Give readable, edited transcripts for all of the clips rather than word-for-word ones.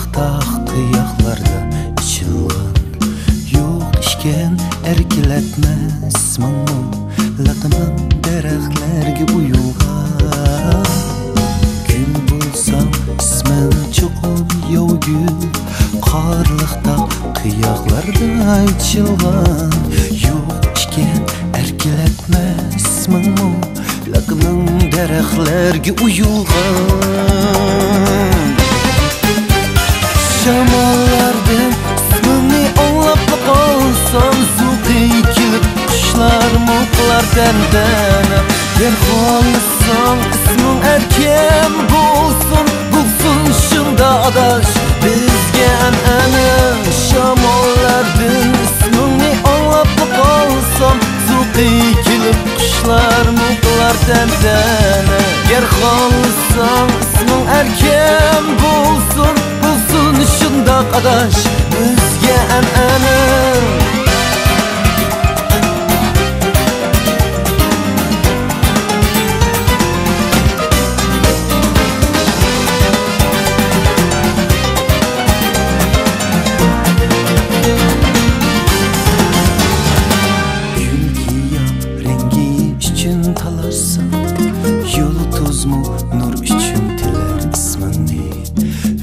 Qarlıqda qıyaqlarda içilgan Yo'q ishgan erkiletmez mamnun Laqımın daraxtlarga uyulgan Gül bulsam ismin çıqıp yovgül Qarlıqda qıyaqlarda içilgan Yo'q ishgan erkiletmez mamnun Laqımın daraxtlarga uyulgan Şamallardan ismini anlap qalsam Zuqi kelib qushlar muqlar dardana Yer xohlasam isming erkin bo'lsin Bo'lsin shunda adash bizga an'ana Shamollardan ismini anlap qalsam Zuqi kelib qushlar muqlar dardana Yer xohlasam isming erkin bo'lsin Şunda adaş bizge an'ana Gülgiya rengi üçün talarsan Yulduzmu nur üçün tiler ismini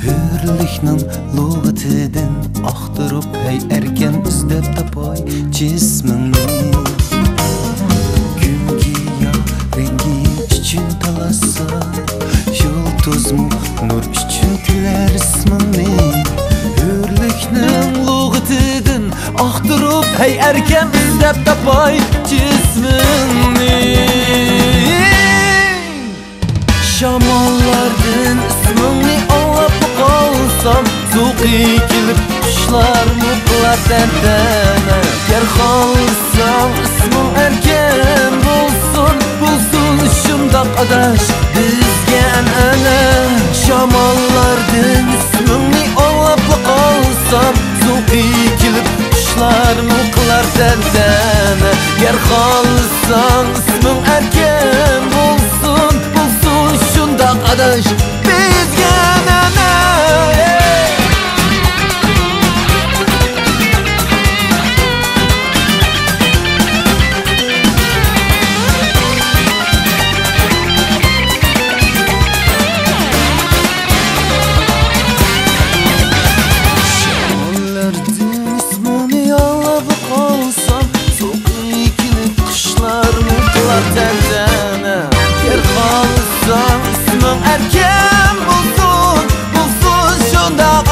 Hürlikning lug'atidan axtirib hey erkan izlab topay jismini Gulgiya rengi uchun talasa yulduzmu nur uchun tilar ismini Hürlikning lug'atidan axtirib hey erkan izlab topay jismini Shamollardan ismini qalsam Zuqi kelib qushlar muqlar dardana Ger xohlasam isming erkin bo'lsin Bo'lsin shundoq adash bizga an'ana Shamollardan ismingni olib qalsam Zuqi kelib qushlar muqlar dardana Ger xohlasam isming erkin bo'lsin Bo'lsin shundoq adash bizga an'ana Yer xohlasam isming erkin bo'lsin Bo'lsin shundoq